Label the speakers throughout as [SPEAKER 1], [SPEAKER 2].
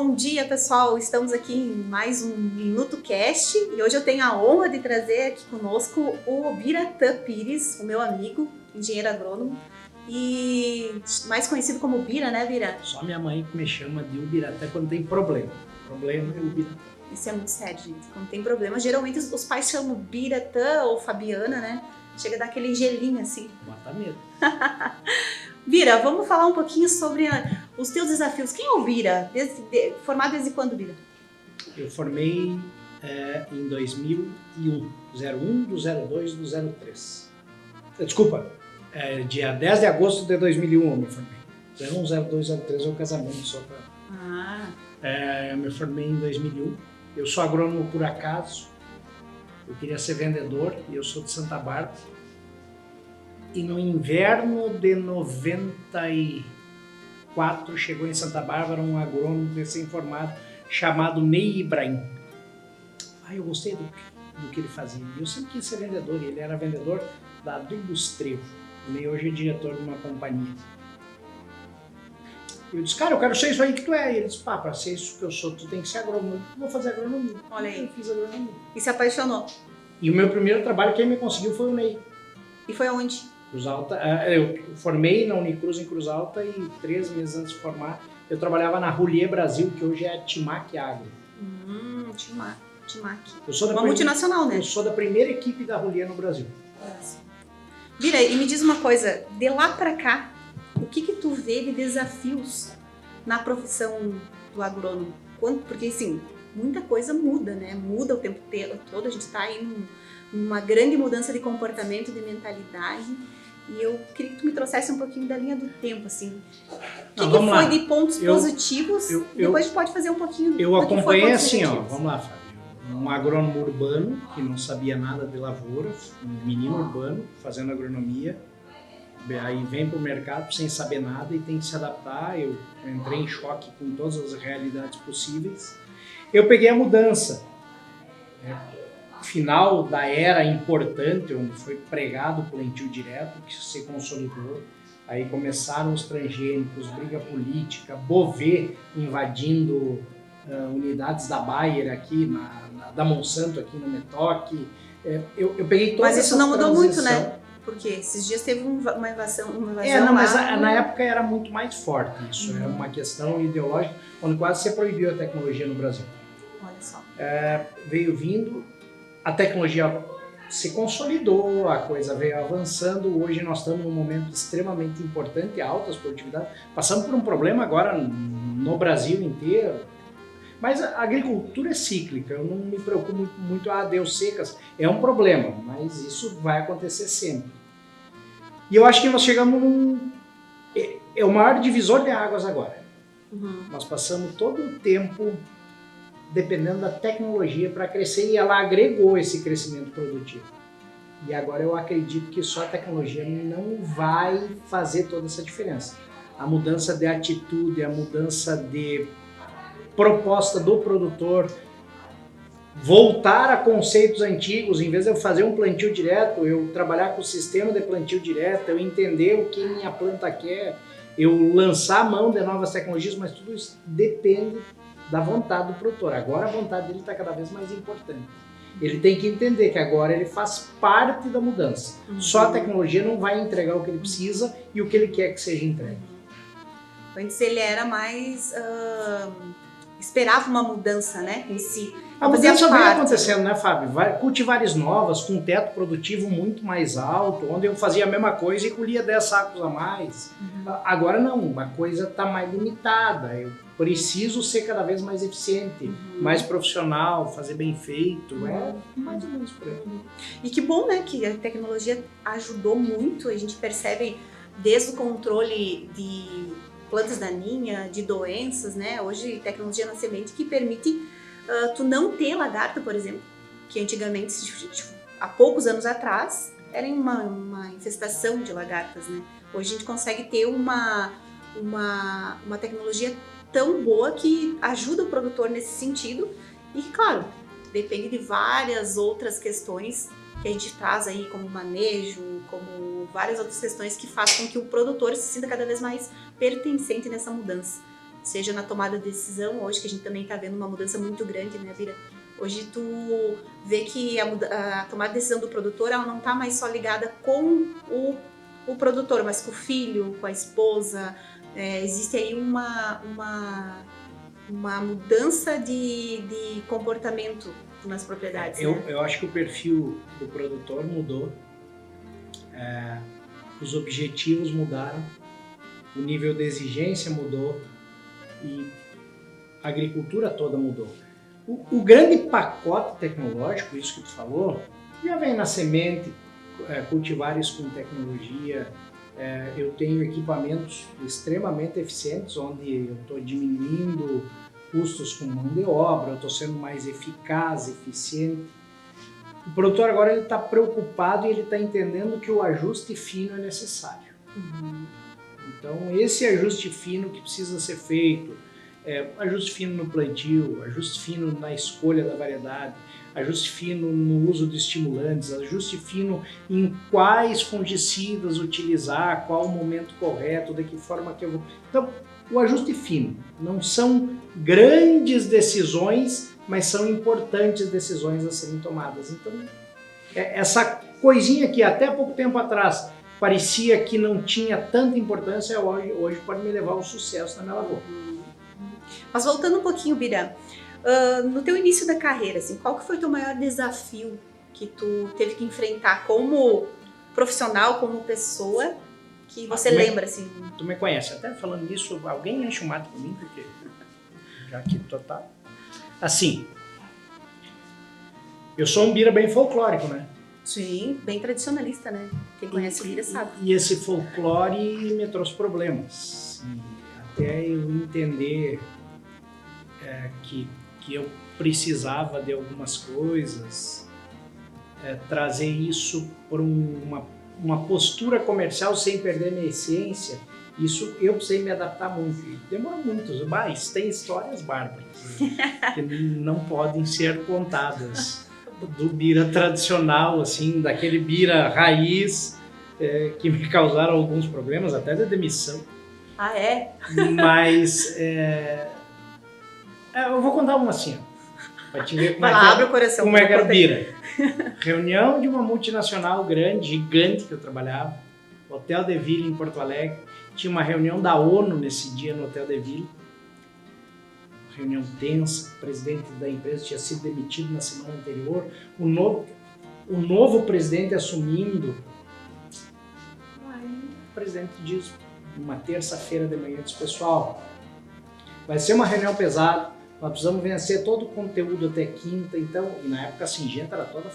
[SPEAKER 1] Bom dia, pessoal! Estamos aqui em mais um Minuto Cast e hoje eu tenho a honra de trazer aqui conosco o Biratã Pires, o meu amigo, engenheiro agrônomo e mais conhecido como Bira, né, Bira?
[SPEAKER 2] Só minha mãe que me chama de Ubiratã quando tem problema. Problema é Ubiratã.
[SPEAKER 1] Isso é muito sério, gente. Quando tem problema, geralmente os pais chamam Biratã ou Fabiana, né? Chega a dar aquele gelinho assim.
[SPEAKER 2] Bota medo.
[SPEAKER 1] Bira, vamos falar um pouquinho sobre os teus desafios. Quem é o Bira? Formado desde quando, Bira?
[SPEAKER 2] Eu formei em 2001, 01 do 02 do 03. Desculpa, dia 10 de agosto de 2001 eu me formei. 01, 02, 03 é o casamento só para... eu me formei em 2001. Eu sou agrônomo por acaso. Eu queria ser vendedor e eu sou de Santa Bárbara. E no inverno de 94 chegou em Santa Bárbara um agrônomo recém-formado chamado Ney Ibrahim. Eu gostei do que ele fazia. Eu sempre quis ser vendedor e ele era vendedor da Adubos Trevo. O Ney hoje é diretor de uma companhia. Eu disse, cara, eu quero ser isso aí que tu é. E ele disse, para ser isso que eu sou, tu tem que ser agrônomo. Eu vou fazer agronomia.
[SPEAKER 1] Olha aí.
[SPEAKER 2] Eu fiz agronomia.
[SPEAKER 1] E se apaixonou.
[SPEAKER 2] E o meu primeiro trabalho, quem me conseguiu foi o Ney.
[SPEAKER 1] E foi aonde?
[SPEAKER 2] Cruz Alta. Eu formei na Unicruz em Cruz Alta e 3 meses antes de formar, eu trabalhava na Roulier Brasil, que hoje é a Timac Agro.
[SPEAKER 1] Timac.
[SPEAKER 2] Eu sou da
[SPEAKER 1] uma multinacional, né?
[SPEAKER 2] Eu sou da primeira equipe da Roulier no Brasil.
[SPEAKER 1] Bira, e me diz uma coisa, de lá pra cá, o que tu vê de desafios na profissão do agrônomo? Porque, assim, muita coisa muda, né? Muda o tempo todo, a gente tá aí numa grande mudança de comportamento, de mentalidade. E eu queria que tu me trouxesse um pouquinho da linha do tempo, assim. O que foi de pontos positivos? Depois a gente pode fazer um pouquinho
[SPEAKER 2] Eu acompanhei assim, ó, vamos lá, Fábio. Um agrônomo urbano, que não sabia nada de lavoura, um menino urbano, fazendo agronomia. Aí vem para o mercado sem saber nada e tem que se adaptar. Eu entrei em choque com todas as realidades possíveis. Eu peguei a mudança. Final da era importante, onde foi pregado o plantio direto, que se consolidou. Aí começaram os transgênicos, briga política, Bovet invadindo unidades da Bayer aqui, da Monsanto aqui no Metoc. Eu peguei toda essa transição.
[SPEAKER 1] Mas isso não mudou muito, né? Porque esses dias teve uma invasão
[SPEAKER 2] mas na época era muito mais forte isso. Era uma questão ideológica, onde quase se proibiu a tecnologia no Brasil.
[SPEAKER 1] Olha só.
[SPEAKER 2] Veio vindo, a tecnologia se consolidou, a coisa veio avançando. Hoje nós estamos num momento extremamente importante, altas produtividades. Passamos por um problema agora no Brasil inteiro. Mas a agricultura é cíclica, eu não me preocupo muito, deu secas. É um problema, mas isso vai acontecer sempre. E eu acho que nós chegamos é o maior divisor de águas agora. Nós passamos todo o tempo dependendo da tecnologia para crescer e ela agregou esse crescimento produtivo. E agora eu acredito que só a tecnologia não vai fazer toda essa diferença. A mudança de atitude, a mudança de proposta do produtor, voltar a conceitos antigos, em vez de eu fazer um plantio direto, eu trabalhar com o sistema de plantio direto, eu entender o que minha planta quer, eu lançar a mão de novas tecnologias, mas tudo isso depende da vontade do produtor. Agora a vontade dele está cada vez mais importante. Ele tem que entender que agora ele faz parte da mudança. Só a tecnologia não vai entregar o que ele precisa e o que ele quer que seja entregue.
[SPEAKER 1] Antes ele era mais... esperava uma mudança, né, em si.
[SPEAKER 2] A mudança vem acontecendo, né, Fábio? Cultivares novas, com teto produtivo muito mais alto, onde eu fazia a mesma coisa e colhia 10 sacos a mais. Agora não, a coisa está mais limitada. Eu preciso ser cada vez mais eficiente, mais profissional, fazer bem feito. É mais ou menos por aí.
[SPEAKER 1] E que bom, né, que a tecnologia ajudou muito. A gente percebe desde o controle de plantas daninhas, de doenças, né? Hoje tecnologia na semente que permite tu não ter lagarta, por exemplo, que antigamente, há poucos anos atrás, era uma infestação de lagartas, né? Hoje a gente consegue ter uma tecnologia tão boa que ajuda o produtor nesse sentido e, claro, depende de várias outras questões que a gente traz aí, como manejo, como várias outras questões que fazem com que o produtor se sinta cada vez mais pertencente nessa mudança. seja na tomada de decisão, hoje que a gente também está vendo uma mudança muito grande, né, Bira? Hoje tu vê que a tomada de decisão do produtor, ela não está mais só ligada com o produtor, mas com o filho, com a esposa. Existe aí uma mudança de comportamento nas propriedades.
[SPEAKER 2] Eu acho que o perfil do produtor mudou, os objetivos mudaram, o nível de exigência mudou e a agricultura toda mudou. O grande pacote tecnológico, isso que tu falou, já vem na semente, cultivares com tecnologia. Eu tenho equipamentos extremamente eficientes, onde eu estou diminuindo custos com mão de obra, eu estou sendo mais eficaz, eficiente. O produtor agora está preocupado e ele está entendendo que o ajuste fino é necessário.
[SPEAKER 1] Uhum.
[SPEAKER 2] Então, esse ajuste fino que precisa ser feito, ajuste fino no plantio, ajuste fino na escolha da variedade, ajuste fino no uso de estimulantes, ajuste fino em quais fungicidas utilizar, qual o momento correto, de que forma que eu vou... Então, o ajuste fino. Não são grandes decisões, mas são importantes decisões a serem tomadas. Então, essa coisinha que até pouco tempo atrás parecia que não tinha tanta importância, hoje pode me levar ao sucesso na minha lavoura.
[SPEAKER 1] Mas voltando um pouquinho, Bira, no teu início da carreira, assim, qual que foi o teu maior desafio que tu teve que enfrentar como profissional, como pessoa, que você lembra, assim?
[SPEAKER 2] Tu me conhece, até falando nisso, alguém enche o mato por mim, porque já que tu tá... Assim, eu sou um Bira bem folclórico, né?
[SPEAKER 1] Sim, bem tradicionalista, né? Quem conhece o Bira sabe.
[SPEAKER 2] E esse folclore me trouxe problemas. Até eu entender que eu precisava de algumas coisas, trazer isso por uma postura comercial sem perder minha essência, isso eu precisei me adaptar muito. Demorou muito, mas tem histórias bárbaras que não podem ser contadas. Do Bira tradicional, assim, daquele Bira raiz, que me causaram alguns problemas, até de demissão.
[SPEAKER 1] Ah, é?
[SPEAKER 2] Mas eu vou contar uma assim, para te ver
[SPEAKER 1] abre o coração,
[SPEAKER 2] como é que era o Bira. Reunião de uma multinacional grande, gigante que eu trabalhava, Hotel de Ville em Porto Alegre. Tinha uma reunião da ONU nesse dia no Hotel de Ville. Reunião tensa, o presidente da empresa tinha sido demitido na semana anterior, o novo presidente assumindo. Aí o presidente diz, numa terça-feira de manhã, diz, pessoal, vai ser uma reunião pesada, nós precisamos vencer todo o conteúdo até quinta, então, e na época a Singenta era toda,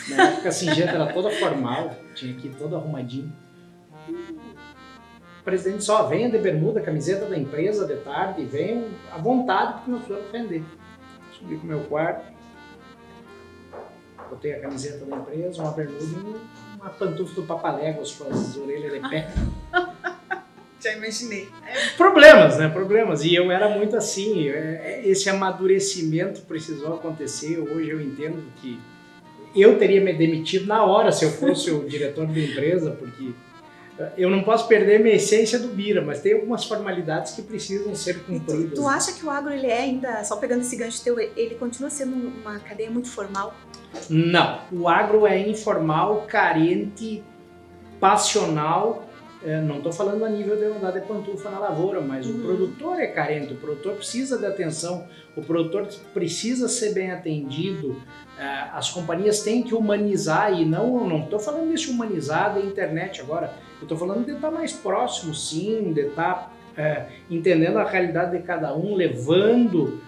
[SPEAKER 2] na época a Singenta era toda formal, tinha aqui todo arrumadinho. O presidente só venha de bermuda, camiseta da empresa de tarde, venham à vontade porque nós vamos vender. Subi pro meu quarto, botei a camiseta da empresa, uma bermuda e uma pantufa do Papaléguas com as orelhas de pé.
[SPEAKER 1] Já imaginei.
[SPEAKER 2] Problemas, né? Problemas. E eu era muito assim, esse amadurecimento precisou acontecer. Hoje eu entendo que eu teria me demitido na hora se eu fosse o diretor da empresa, porque eu não posso perder minha essência do Bira, mas tem algumas formalidades que precisam ser cumpridas.
[SPEAKER 1] Tu acha que o agro, ele é ainda, só pegando esse gancho teu, ele continua sendo uma cadeia muito formal?
[SPEAKER 2] Não, o agro é informal, carente, passional. Não estou falando a nível de andar de pantufa na lavoura, mas o produtor é carente, o produtor precisa de atenção, o produtor precisa ser bem atendido. As companhias têm que humanizar, e não estou falando de humanizar da internet agora, eu estou falando de estar mais próximo, sim, de estar entendendo a realidade de cada um, levando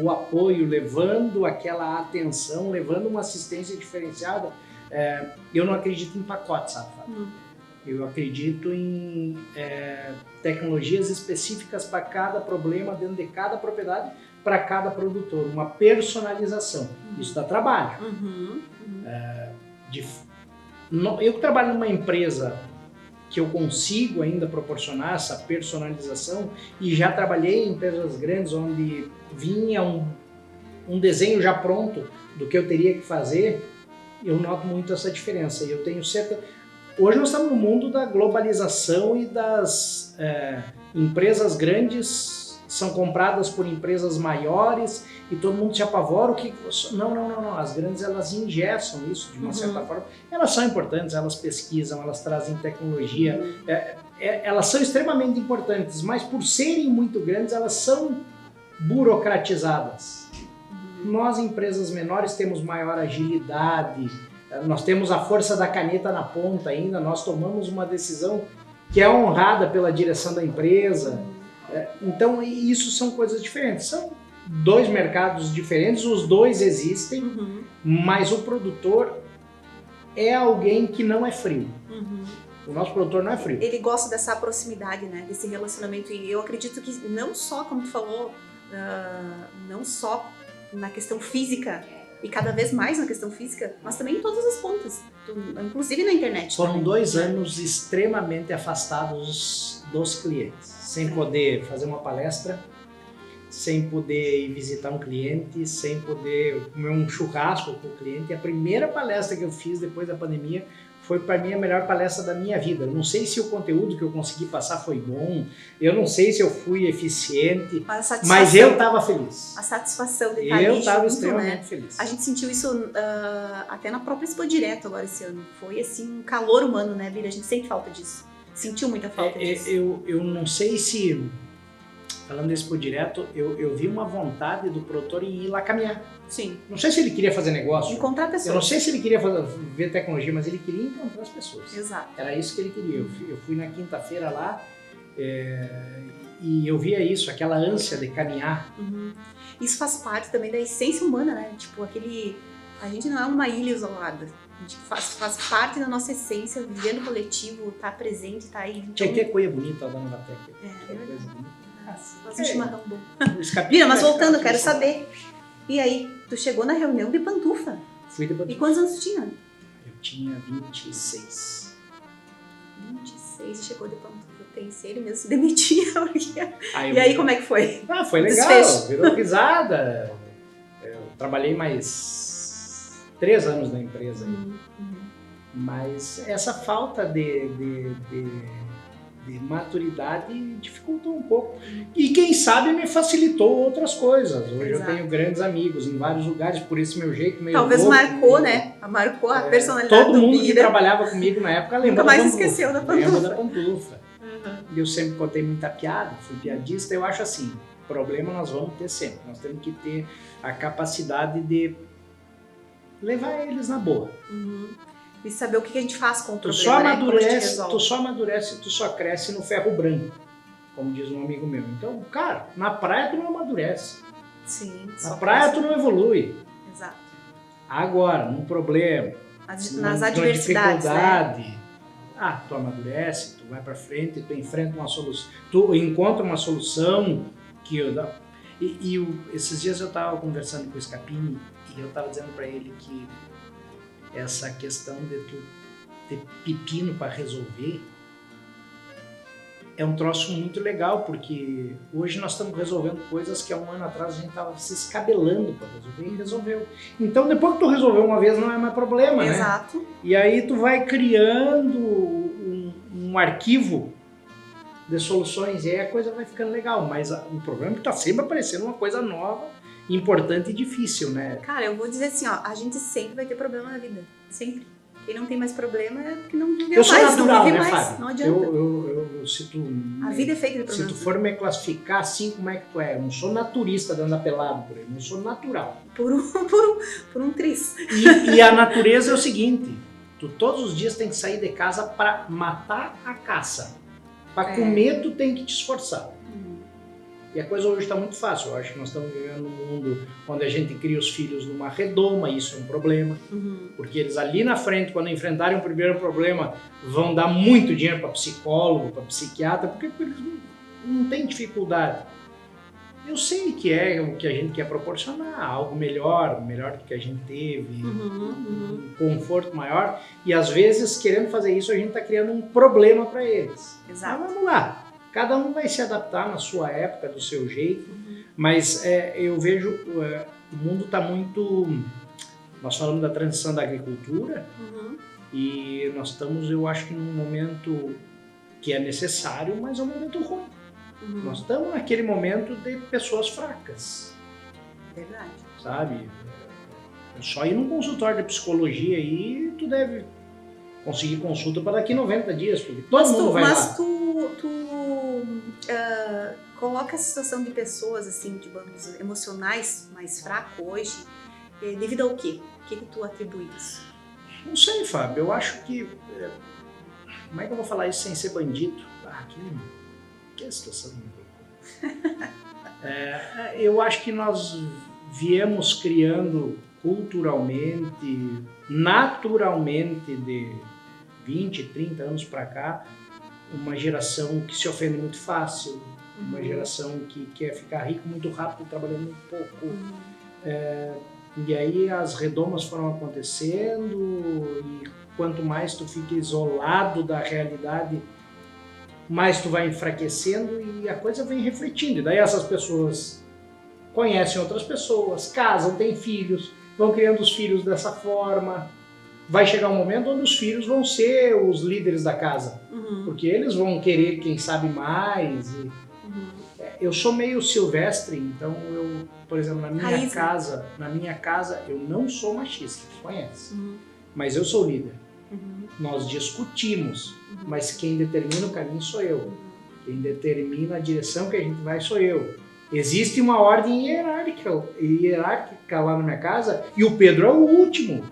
[SPEAKER 2] o apoio, levando aquela atenção, levando uma assistência diferenciada. Eu não acredito em pacotes, sabe? Eu acredito em tecnologias específicas para cada problema, dentro de cada propriedade, para cada produtor, uma personalização. Isso dá trabalho. Eu que trabalho numa empresa que eu consigo ainda proporcionar essa personalização, e já trabalhei em empresas grandes onde vinha um desenho já pronto do que eu teria que fazer, eu noto muito essa diferença. E eu tenho certeza, Hoje nós estamos no mundo da globalização e das empresas grandes são compradas por empresas maiores e todo mundo se apavora. Não. As grandes, elas engessam isso de uma certa forma. Elas são importantes, elas pesquisam, elas trazem tecnologia. Elas são extremamente importantes, mas por serem muito grandes, elas são burocratizadas. Nós, empresas menores, temos maior agilidade, nós temos a força da caneta na ponta ainda, nós tomamos uma decisão que é honrada pela direção da empresa. Então, isso são coisas diferentes. São dois mercados diferentes, os dois existem, mas o produtor é alguém que não é frio. O nosso produtor não é frio.
[SPEAKER 1] Ele gosta dessa proximidade, né? Desse relacionamento. E eu acredito que não só, como tu falou, não só na questão física, e cada vez mais na questão física, mas também em todas as pontas, inclusive na internet.
[SPEAKER 2] Foram 2 anos extremamente afastados dos clientes, sem poder fazer uma palestra, sem poder ir visitar um cliente, sem poder comer um churrasco com o cliente. A primeira palestra que eu fiz depois da pandemia foi para mim a melhor palestra da minha vida. Eu não sei se o conteúdo que eu consegui passar foi bom, eu não sei se eu fui eficiente, mas eu estava feliz.
[SPEAKER 1] A satisfação de estar ali junto,
[SPEAKER 2] estava extremamente feliz.
[SPEAKER 1] A gente sentiu isso até na própria Expo Direto agora esse ano. Foi assim um calor humano, né, Bira? A gente sente falta disso. Sentiu muita falta disso.
[SPEAKER 2] Eu não sei se, falando desse Expo Direto, eu vi uma vontade do produtor em ir lá caminhar.
[SPEAKER 1] Sim.
[SPEAKER 2] Não sei se ele queria fazer negócio.
[SPEAKER 1] Encontrar pessoas.
[SPEAKER 2] Eu não sei se ele queria ver tecnologia, mas ele queria encontrar as pessoas.
[SPEAKER 1] Exato.
[SPEAKER 2] Era isso que ele queria. Eu fui na quinta-feira lá e eu via isso, aquela ânsia de caminhar.
[SPEAKER 1] Isso faz parte também da essência humana, né? Tipo, a gente não é uma ilha isolada. A gente faz parte da nossa essência, viver no coletivo, estar presente, estar aí.
[SPEAKER 2] Tinha que coisa bonita da Nova Tech.
[SPEAKER 1] Coisa bonita. Faz um
[SPEAKER 2] É.
[SPEAKER 1] chimarrão bom.
[SPEAKER 2] Bira,
[SPEAKER 1] mas voltando, eu quero saber. E aí, tu chegou na reunião de pantufa.
[SPEAKER 2] Fui de
[SPEAKER 1] E
[SPEAKER 2] pantufa.
[SPEAKER 1] quantos anos tu tinha?
[SPEAKER 2] Eu tinha 26.
[SPEAKER 1] 26 e chegou de pantufa. Eu pensei, ele mesmo se demitia.
[SPEAKER 2] Aí
[SPEAKER 1] E aí, como é que foi?
[SPEAKER 2] foi legal,
[SPEAKER 1] Desfecho.
[SPEAKER 2] virou risada. Eu trabalhei mais 3 anos na empresa. Mas essa falta de maturidade dificultou um pouco. E quem sabe me facilitou outras coisas. Hoje
[SPEAKER 1] Exato.
[SPEAKER 2] eu tenho grandes amigos em vários lugares, por esse meu jeito meio
[SPEAKER 1] Talvez
[SPEAKER 2] louco.
[SPEAKER 1] marcou, né? Marcou a personalidade
[SPEAKER 2] Todo
[SPEAKER 1] do
[SPEAKER 2] mundo que
[SPEAKER 1] Bira.
[SPEAKER 2] trabalhava comigo na época lembra
[SPEAKER 1] Nunca mais
[SPEAKER 2] da pantufa.
[SPEAKER 1] esqueceu da
[SPEAKER 2] Lembra
[SPEAKER 1] pantufa.
[SPEAKER 2] da pantufa. E eu sempre contei muita piada, fui piadista. Eu acho assim, problema nós vamos ter sempre. Nós temos que ter a capacidade de levar eles na boa.
[SPEAKER 1] E saber o que a gente faz com o
[SPEAKER 2] Tu
[SPEAKER 1] problema,
[SPEAKER 2] só
[SPEAKER 1] né? Como a gente
[SPEAKER 2] amadurece,
[SPEAKER 1] resolve.
[SPEAKER 2] tu só amadurece, tu só cresce no ferro branco, como diz um amigo meu. Então, cara, na praia tu não amadurece.
[SPEAKER 1] Sim.
[SPEAKER 2] Na
[SPEAKER 1] só
[SPEAKER 2] praia
[SPEAKER 1] pensa.
[SPEAKER 2] tu não evolui.
[SPEAKER 1] Exato.
[SPEAKER 2] Agora, num problema,
[SPEAKER 1] Nas
[SPEAKER 2] numa
[SPEAKER 1] adversidades, né?
[SPEAKER 2] dificuldade, tu amadurece, tu vai pra frente, tu enfrenta uma solução, tu encontra uma solução que esses dias eu tava conversando com o Scapini e eu tava dizendo pra ele que essa questão de tu ter pepino para resolver é um troço muito legal, porque hoje nós estamos resolvendo coisas que há 1 ano atrás a gente estava se escabelando para resolver e resolveu. Então depois que tu resolveu uma vez não é mais problema, né?
[SPEAKER 1] Exato.
[SPEAKER 2] E aí tu vai criando um arquivo de soluções e aí a coisa vai ficando legal, mas o problema é que está sempre aparecendo uma coisa nova, importante e difícil, né?
[SPEAKER 1] Cara, eu vou dizer assim, ó, a gente sempre vai ter problema na vida. Sempre. Quem não tem mais problema é porque não viveu
[SPEAKER 2] Eu sou
[SPEAKER 1] mais,
[SPEAKER 2] natural,
[SPEAKER 1] não vive
[SPEAKER 2] né,
[SPEAKER 1] mais.
[SPEAKER 2] Fábio?
[SPEAKER 1] Não adianta.
[SPEAKER 2] Se tu,
[SPEAKER 1] A vida é feita de
[SPEAKER 2] se
[SPEAKER 1] problemas.
[SPEAKER 2] tu for me classificar assim, como é que tu é? Eu não sou naturista de andar pelado por aí, eu não sou natural.
[SPEAKER 1] Por um triz.
[SPEAKER 2] E a natureza é o seguinte, tu todos os dias tem que sair de casa para matar a caça. Para comer tu tem que te esforçar. E a coisa hoje está muito fácil. Eu acho que nós estamos vivendo num mundo onde a gente cria os filhos numa redoma, isso é um problema. Porque eles ali na frente, quando enfrentarem o primeiro problema, vão dar muito dinheiro para psicólogo, para psiquiatra, porque eles não têm dificuldade. Eu sei que é o que a gente quer proporcionar, algo melhor do que a gente teve, um conforto maior. E às vezes, querendo fazer isso, a gente está criando um problema para eles.
[SPEAKER 1] Exato.
[SPEAKER 2] Mas vamos lá. Cada um vai se adaptar na sua época, do seu jeito, mas eu vejo o mundo está muito... Nós falamos da transição da agricultura E nós estamos, eu acho que num momento que é necessário, mas é um momento ruim. Nós estamos naquele momento de pessoas fracas.
[SPEAKER 1] Verdade.
[SPEAKER 2] Sabe? É só ir num consultório de psicologia aí, tu deve conseguir consulta para daqui 90 dias, porque todo mundo vai lá.
[SPEAKER 1] Mas tu coloca a situação de pessoas, assim, de bandos emocionais mais fracos hoje, devido ao quê? O que tu atribui isso?
[SPEAKER 2] Não sei, Fábio, eu acho que... Como é que eu vou falar isso sem ser bandido? Que situação. Eu acho que nós viemos criando culturalmente, naturalmente, de 20, 30 anos para cá, uma geração que se ofende muito fácil, uma geração que quer ficar rico muito rápido, trabalhando muito pouco. E aí as redomas foram acontecendo e quanto mais tu fica isolado da realidade, mais tu vai enfraquecendo e a coisa vem refletindo. E daí essas pessoas conhecem outras pessoas, casam, têm filhos, vão criando os filhos dessa forma. Vai chegar um momento onde os filhos vão ser os líderes da casa, porque eles vão querer quem sabe mais. Eu sou meio silvestre, então eu, por exemplo, na minha casa eu não sou machista, tu conhece, mas eu sou líder. Nós discutimos, mas quem determina o caminho sou eu. Quem determina a direção que a gente vai sou eu. Existe uma ordem hierárquica lá na minha casa e o Pedro é o último.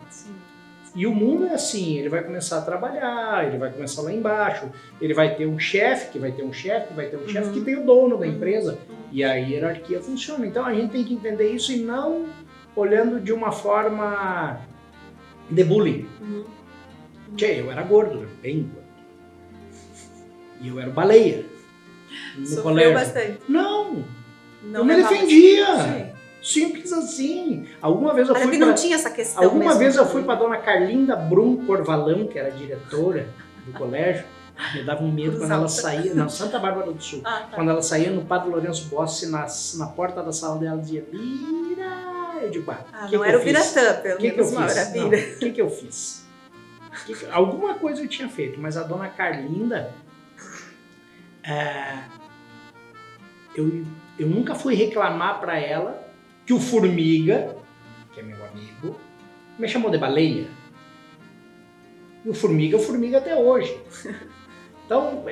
[SPEAKER 2] E o mundo é assim, ele vai começar a trabalhar, ele vai começar lá embaixo, ele vai ter um chefe, que vai ter um chefe, que vai ter um chefe, que tem o dono da empresa. E a hierarquia funciona. Então a gente tem que entender isso e não olhando de uma forma de bullying. Eu era gordo, bem gordo. E eu era baleia. No colégio.
[SPEAKER 1] Bastante.
[SPEAKER 2] Não, eu me defendia. Sim. Simples assim. Alguma vez eu fui
[SPEAKER 1] não tinha essa questão.
[SPEAKER 2] Alguma vez eu fui para dona Carlinda Brum Corvalão, que era diretora do colégio. Me dava um medo quando ela saía, na Santa Bárbara do Sul. Quando ela saía no Padre Lourenço Bossi, na porta da sala dela, dizia: Bira! Eu digo:
[SPEAKER 1] não era o Biratã, pelo menos não era Bira.
[SPEAKER 2] O que eu fiz? Alguma coisa eu tinha feito, mas a dona Carlinda, eu nunca fui reclamar para ela que o Formiga, que é meu amigo, me chamou de baleia. E o Formiga é o Formiga até hoje. Então,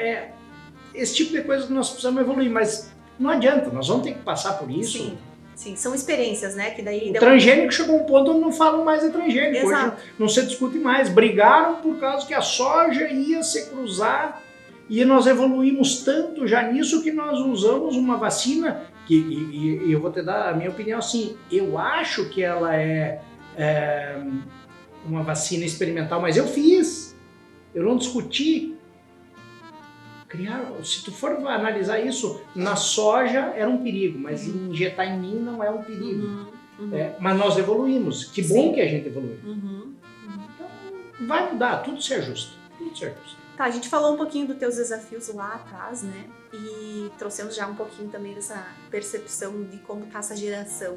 [SPEAKER 2] esse tipo de coisa que nós precisamos evoluir, mas não adianta, nós vamos ter que passar por isso.
[SPEAKER 1] Sim, são experiências, né? Que daí
[SPEAKER 2] o transgênico chegou a um ponto onde não falam mais de transgênico. Exato. Hoje não se discute mais. Brigaram por causa que a soja ia se cruzar e nós evoluímos tanto já nisso que nós usamos uma vacina e eu vou te dar a minha opinião assim, eu acho que ela é uma vacina experimental, mas eu fiz, eu não discuti. Se tu for analisar isso, na soja era um perigo, mas injetar em mim não é um perigo. Mas nós evoluímos, que bom que a gente evoluiu. Então vai mudar, tudo se ajusta, tudo se ajusta.
[SPEAKER 1] Tá, a gente falou um pouquinho dos teus desafios lá atrás, né? E trouxemos já um pouquinho também dessa percepção de como tá essa geração.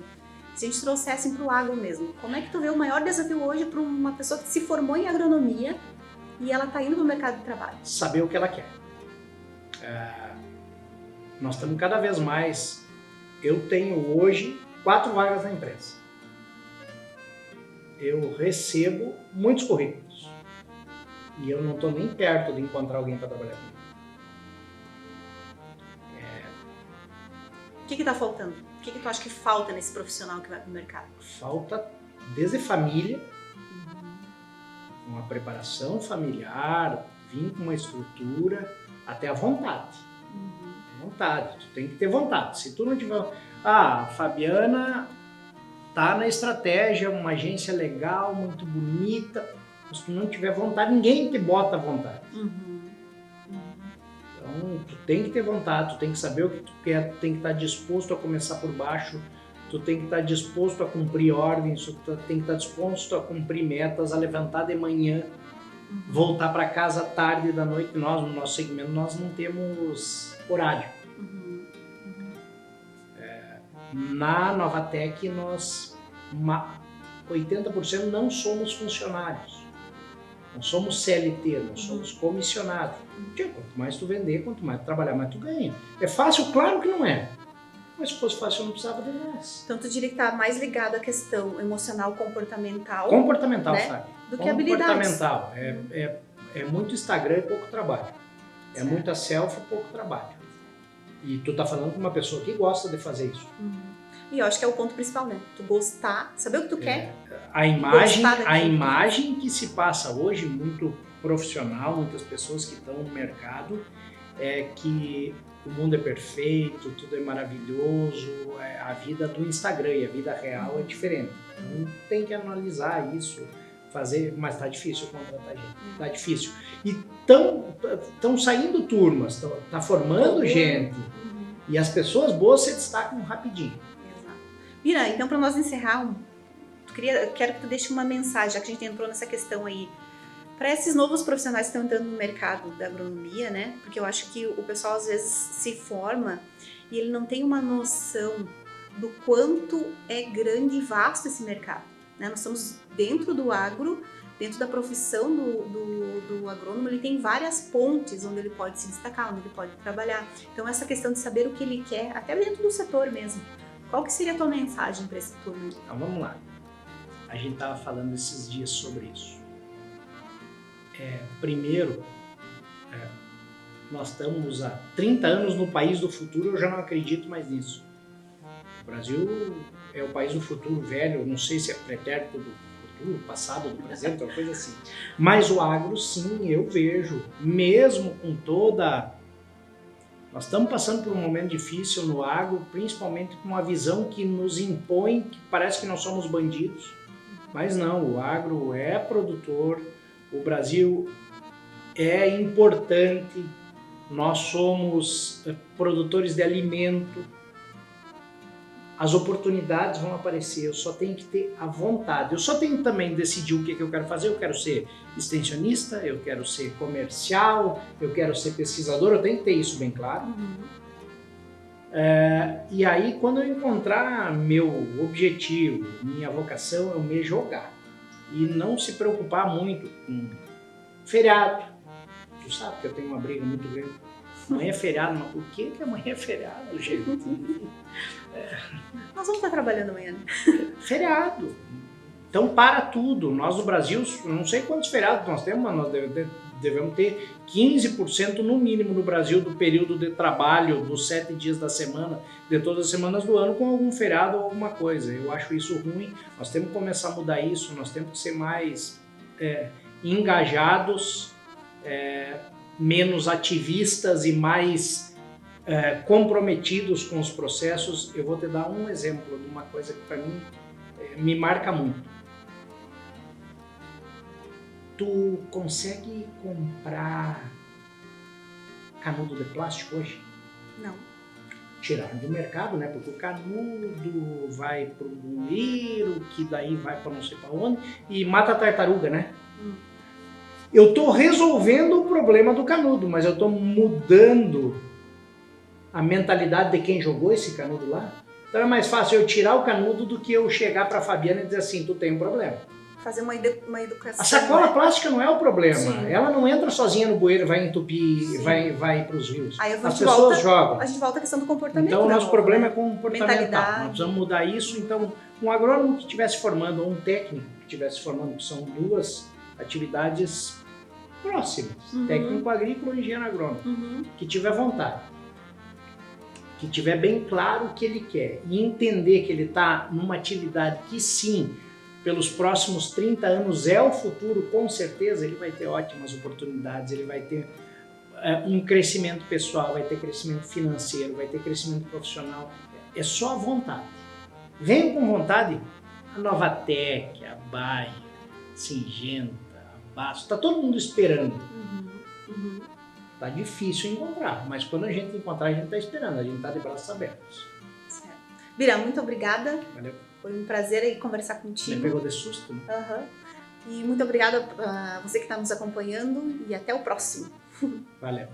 [SPEAKER 1] Se a gente trouxesse para o agro mesmo, como é que tu vê o maior desafio hoje para uma pessoa que se formou em agronomia e ela tá indo para o mercado de trabalho?
[SPEAKER 2] Saber o que ela quer. Nós estamos cada vez mais... Eu tenho hoje 4 vagas na empresa. Eu recebo muitos currículos. E eu não estou nem perto de encontrar alguém para trabalhar comigo.
[SPEAKER 1] O que está faltando? O que tu acha que falta nesse profissional que vai para o mercado?
[SPEAKER 2] Falta desde família, uma preparação familiar, vir com uma estrutura, até a vontade. Vontade, tu tem que ter vontade. Se tu não tiver... a Fabiana tá na estratégia, uma agência legal, muito bonita, mas se tu não tiver vontade, ninguém te bota à vontade. Então, tu tem que ter vontade, tu tem que saber o que tu quer, tu tem que estar disposto a começar por baixo, tu tem que estar disposto a cumprir ordens, tu tem que estar disposto a cumprir metas, a levantar de manhã, voltar para casa tarde da noite. Nós, no nosso segmento, nós não temos horário. Na Novatec, nós 80% não somos funcionários. Não somos CLT, nós somos comissionados. Quanto mais tu vender, quanto mais tu trabalhar, mais tu ganha. É fácil? Claro que não é. Mas se fosse fácil, eu não precisava de nós.
[SPEAKER 1] Então, tu diria que está mais ligado à questão emocional, comportamental.
[SPEAKER 2] Comportamental,
[SPEAKER 1] né?
[SPEAKER 2] sabe?
[SPEAKER 1] Do que habilidades.
[SPEAKER 2] Comportamental. É muito Instagram e pouco trabalho. É
[SPEAKER 1] Certo.
[SPEAKER 2] muita selfie e pouco trabalho. E tu tá falando com uma pessoa que gosta de fazer isso.
[SPEAKER 1] E eu acho que é o ponto principal, né? Tu gostar, saber o que tu quer.
[SPEAKER 2] A imagem,
[SPEAKER 1] Gostar daquilo.
[SPEAKER 2] a imagem que se passa hoje, muito profissional, muitas pessoas que estão no mercado, é que o mundo é perfeito, tudo é maravilhoso, a vida do Instagram e a vida real é diferente. Então tem que analisar isso, fazer, mas tá difícil contratar gente, tá difícil. E estão saindo turmas, tá formando gente, e as pessoas boas se destacam rapidinho.
[SPEAKER 1] Exato. Bira, então para nós encerrar, quero que tu deixe uma mensagem, já que a gente entrou nessa questão aí, para esses novos profissionais que estão entrando no mercado da agronomia, né? Porque eu acho que o pessoal às vezes se forma e ele não tem uma noção do quanto é grande e vasto esse mercado, né? Nós estamos dentro do agro, dentro da profissão do agrônomo, ele tem várias pontes onde ele pode se destacar, onde ele pode trabalhar. Então essa questão de saber o que ele quer, até dentro do setor mesmo. Qual que seria a tua mensagem para esse turno?
[SPEAKER 2] Então vamos lá. A gente estava falando esses dias sobre isso. Primeiro, nós estamos há 30 anos no país do futuro, eu já não acredito mais nisso. O Brasil é o país do futuro velho, não sei se é pretérito do futuro, passado, do presente, uma coisa assim. Mas o agro, sim, eu vejo, mesmo com toda... Nós estamos passando por um momento difícil no agro, principalmente com uma visão que nos impõe, que parece que nós somos bandidos, mas não, o agro é produtor, o Brasil é importante, nós somos produtores de alimento, as oportunidades vão aparecer, eu só tenho que ter a vontade, eu só tenho que também decidir o que eu quero fazer, eu quero ser extensionista, eu quero ser comercial, eu quero ser pesquisador, eu tenho que ter isso bem claro. E aí quando eu encontrar meu objetivo, minha vocação, eu me jogar. E não se preocupar muito com feriado. Tu sabe que eu tenho uma briga muito grande. Amanhã é feriado, mas por que amanhã é feriado, gente?
[SPEAKER 1] Nós vamos estar trabalhando amanhã, né?
[SPEAKER 2] Feriado. Então para tudo. Nós no Brasil, não sei quantos feriados nós temos, mas nós devemos ter 15% no mínimo no Brasil do período de trabalho, dos 7 dias da semana, de todas as semanas do ano, com algum feriado ou alguma coisa. Eu acho isso ruim, nós temos que começar a mudar isso, nós temos que ser mais engajados, menos ativistas e mais comprometidos com os processos. Eu vou te dar um exemplo de uma coisa que para mim me marca muito. Tu consegue comprar canudo de plástico hoje?
[SPEAKER 1] Não.
[SPEAKER 2] Tiraram do mercado, né? Porque o canudo vai pro bueiro, que daí vai para não sei para onde, e mata a tartaruga, né? Eu tô resolvendo o problema do canudo, mas eu tô mudando a mentalidade de quem jogou esse canudo lá. Então é mais fácil eu tirar o canudo do que eu chegar para a Fabiana e dizer assim, tu tem um problema.
[SPEAKER 1] Fazer uma educação.
[SPEAKER 2] A sacola plástica não é o problema.
[SPEAKER 1] Sim.
[SPEAKER 2] Ela não entra sozinha no bueiro, vai entupir, vai para os rios.
[SPEAKER 1] Aí
[SPEAKER 2] As pessoas jogam.
[SPEAKER 1] A gente volta à questão do comportamento.
[SPEAKER 2] Então o nosso problema
[SPEAKER 1] né?
[SPEAKER 2] é comportamental.
[SPEAKER 1] Mentalidade.
[SPEAKER 2] Nós precisamos mudar isso. Então um agrônomo que estivesse formando, ou um técnico que estivesse formando, que são duas atividades próximas. Técnico agrícola e engenheiro agrônomo. Que tiver vontade. Que tiver bem claro o que ele quer. E entender que ele está numa atividade que sim, pelos próximos 30 anos é o futuro, com certeza ele vai ter ótimas oportunidades, ele vai ter um crescimento pessoal, vai ter crescimento financeiro, vai ter crescimento profissional. É só a vontade. Venham com vontade. A Novatec, a Bayer, Singenta, a Basso, está todo mundo esperando. Tá difícil encontrar, mas quando a gente encontrar, a gente está esperando, a gente está de braços abertos.
[SPEAKER 1] Certo. Bira, muito obrigada.
[SPEAKER 2] Valeu.
[SPEAKER 1] Foi um prazer aí conversar contigo.
[SPEAKER 2] Me pegou de susto, né?
[SPEAKER 1] E muito obrigada a você que está nos acompanhando e até o próximo.
[SPEAKER 2] Valeu.